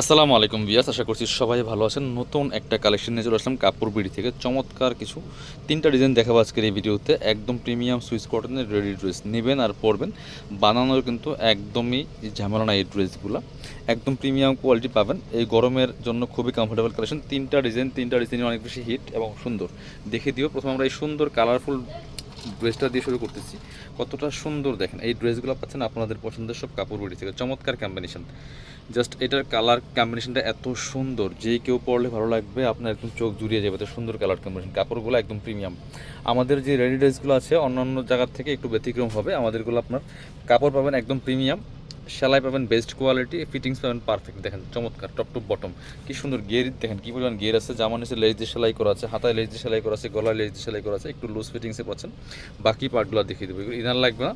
আসসালামু আলাইকুম ভিউয়ার্স, আশা করছি সবাই ভালো আছেন। নতুন একটা কালেকশন নিয়ে চলে আসলাম কাপড় বিড়ি থেকে। চমৎকার কিছু তিনটা ডিজাইন দেখাবো আজকের এই ভিডিওতে। একদম প্রিমিয়াম সুইস কটনের রেডি ড্রেস নেবেন আর পরবেন। বানানোর কিন্তু একদমই ঝামেলা নাই এই ড্রেসগুলো, একদম প্রিমিয়াম কোয়ালিটি পাবেন। এই গরমের জন্য খুবই কমফোর্টেবল কালেকশন। তিনটা ডিজাইন অনেক বেশি হিট এবং সুন্দর। দেখে দিও প্রথমে আমরা এই সুন্দর কালারফুল ড্রেসটা দিয়ে শুরু করতেছি। কতটা সুন্দর দেখেন, এই ড্রেসগুলো পাচ্ছেন আপনাদের পছন্দের সব কাপড় বিড়ি থেকে। চমৎকার কম্বিনেশন, জাস্ট এটার কালার কম্বিনেশনটা এত সুন্দর যে কেউ পরলে ভালো লাগবে, আপনার একদম চোখ জুড়িয়ে যাবে। এত সুন্দর কালার কম্বিনেশন, কাপড়গুলো একদম প্রিমিয়াম। আমাদের যে রেডি ড্রেসগুলো আছে অন্যান্য জায়গার থেকে একটু ব্যতিক্রম হবে। আমাদেরগুলো আপনার কাপড় পাবেন একদম প্রিমিয়াম, সেলাই পাবেন বেস্ট কোয়ালিটি, ফিটিংস পাবেন পারফেক্ট। দেখেন চমৎকার টপ টু বটম কি সুন্দর গের, দেখেন কি পরিমাণ গের আছে। জামা নিচে লেজ দিয়ে সেলাই করা আছে, হাতায় লেজ দিয়ে সেলাই করা আছে, গলায় লেজ দিয়ে সেলাই করা আছে, একটু লুজ ফিটিংসে পাচ্ছেন। বাকি পার্টগুলো দেখিয়ে দেবো, এগুলো ইনার লাগবে না।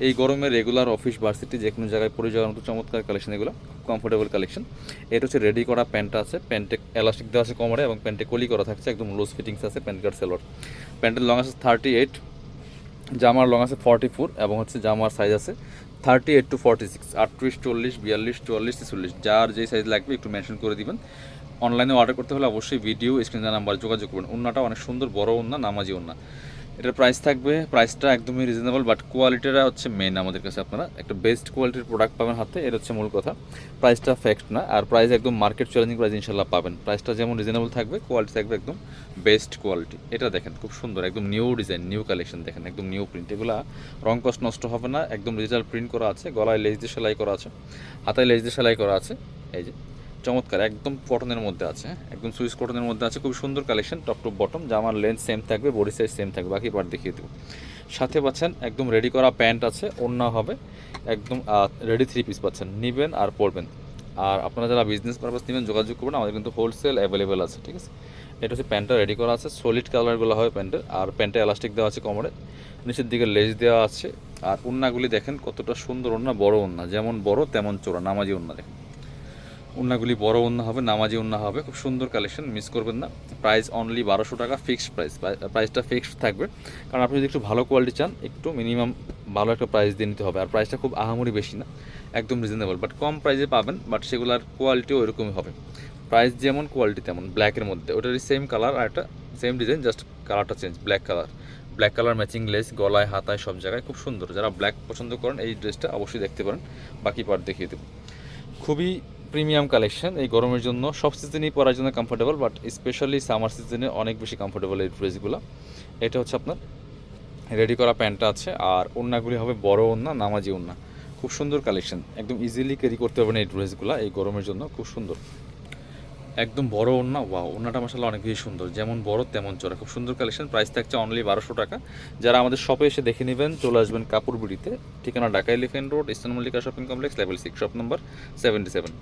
এই গরমে রেগুলার অফিস ভার্সিটি যে কোনো জায়গায় পরে যাওয়ার মতো চমৎকার কালেকশন, এগুলো কমফোর্টেবল কালেকশন। এটা হচ্ছে রেডি করা প্যান্টটা আছে, প্যান্টে এলাস্টিক দেওয়া আছে কোমরে এবং প্যান্টে কলি করা থাকছে, একদম লুজ ফিটিংস আছে। প্যান্ট কার্ড সেলোয়ার, প্যান্টের লং আছে 38, জামার লং আছে 44 এবং হচ্ছে জামার সাইজ আছে 38 to 46, 38, 40, 42, 44, 46। যার যেই সাইজ লাগবে একটু মেনশন করে দিবেন। অনলাইনে অর্ডার করতে হলে অবশ্যই ভিডিও স্ক্রিনে নাম্বার যোগাযোগ করবেন। ওন্নাটা অনেক সুন্দর, বড় ওন্না, নামাজি ওন্না। এটার প্রাইস থাকবে, প্রাইসটা একদমই রিজনেবল, বাট কোয়ালিটিটা হচ্ছে মেন আমাদের কাছে। আপনারা একটা বেস্ট কোয়ালিটির প্রোডাক্ট পাবেন হাতে, এটা হচ্ছে মূল কথা। প্রাইসটা ফ্যাক্ট না, আর প্রাইস একদম মার্কেট চ্যালেঞ্জিং প্রাইস ইনশাল্লাহ পাবেন। প্রাইসটা যেমন রিজনেবল থাকবে, কোয়ালিটি থাকবে একদম বেস্ট কোয়ালিটি। এটা দেখেন খুব সুন্দর, একদম নিউ ডিজাইন, নিউ কালেকশন। দেখেন একদম নিউ প্রিন্ট, এগুলো রং কষ্ট নষ্ট হবে না, একদম ডিজিটাল প্রিন্ট করা আছে। গলায় লেজ দিয়ে সেলাই করা আছে, হাতায় লেজ দিয়ে সেলাই করা আছে। এই যে চমৎকার, একদম কটনের মধ্যে আছে, একদম সুইস কটনের মধ্যে আছে। খুব সুন্দর কালেকশন, টপ টু বটম। জামার লেন্থ সেম থাকবে, বডি সাইজ সেম থাকবে, বাকি পার্ট দেখিয়ে দেবো। সাথে পাচ্ছেন একদম রেডি করা প্যান্ট আছে, ওড়না হবে একদম রেডি 3 পিস পাচ্ছেন, নেবেন আর পরবেন। আর আপনারা যারা বিজনেস পারপাস নেবেন যোগাযোগ করবেন, আমাদের কিন্তু হোলসেল অ্যাভেলেবেল আছে, ঠিক আছে। এটা হচ্ছে প্যান্টটা রেডি করা আছে, সলিড কালারগুলো হবে প্যান্টের। আর প্যান্টে এলাস্টিক দেওয়া আছে কোমরে, নিচের দিকে লেজ দেওয়া আছে। আর ওড়নাগুলি দেখেন কতটা সুন্দর ওড়না, বড় ওড়না, যেমন বড় তেমন চোরা, নামাজি ওড়না। দেখেন ওড়নাগুলি বড় ওড়না হবে, নামাজি ওড়না হবে। খুব সুন্দর কালেকশন, মিস করবেন না। প্রাইস অনলি 1200 টাকা, ফিক্সড প্রাইস। প্রাইসটা ফিক্সড থাকবে, কারণ আপনি যদি একটু ভালো কোয়ালিটি চান একটু মিনিমাম ভালো একটা প্রাইস দিয়ে নিতে হবে। আর প্রাইসটা খুব আহামরি বেশি না, একদম রিজনেবল, বাট কম প্রাইসে পাবেন। বাট সেগুলোর কোয়ালিটিও এরকমই হবে, প্রাইস যেমন কোয়ালিটি তেমন। ব্ল্যাকের মধ্যে ওটারই সেম কালার আর একটা সেম ডিজাইন, জাস্ট কালারটা change. Black colour matching less, গলায় হাতায় সব জায়গায় খুব সুন্দর। যারা ব্ল্যাক পছন্দ করেন এই ড্রেসটা অবশ্যই দেখতে পারেন, বাকি পার্ট দেখিয়ে দেবো। খুবই প্রিমিয়াম কালেকশন, এই গরমের জন্য সব সিজনেই পরার জন্য কমফোর্টেবল, বাট স্পেশালি সামার সিজনে অনেক বেশি কমফোর্টেবল এই ড্রেসগুলো। এটা হচ্ছে আপনার রেডি করা প্যান্টটা আছে, আর ওড়নাগুলি হবে বড় ওড়না, নামাজি ওড়না। খুব সুন্দর কালেকশন, একদম ইজিলি ক্যারি করতে পারবেন এই ড্রেসগুলো এই গরমের জন্য। খুব সুন্দর, একদম বড় ওড়না। ওয়াও, ওড়নাটা মাশাআল্লাহ অনেক বেশি সুন্দর, যেমন বড় তেমন চড়া। খুব সুন্দর কালেকশন, প্রাইস থাকছে অনলি 1200 টাকা। যারা আমাদের শপে এসে দেখে নেবেন চলে আসবেন কাপড় বিড়িতে, ঠিকানা Dhaka elephant road, eastern Mallika shopping complex, level 6, shop number 77।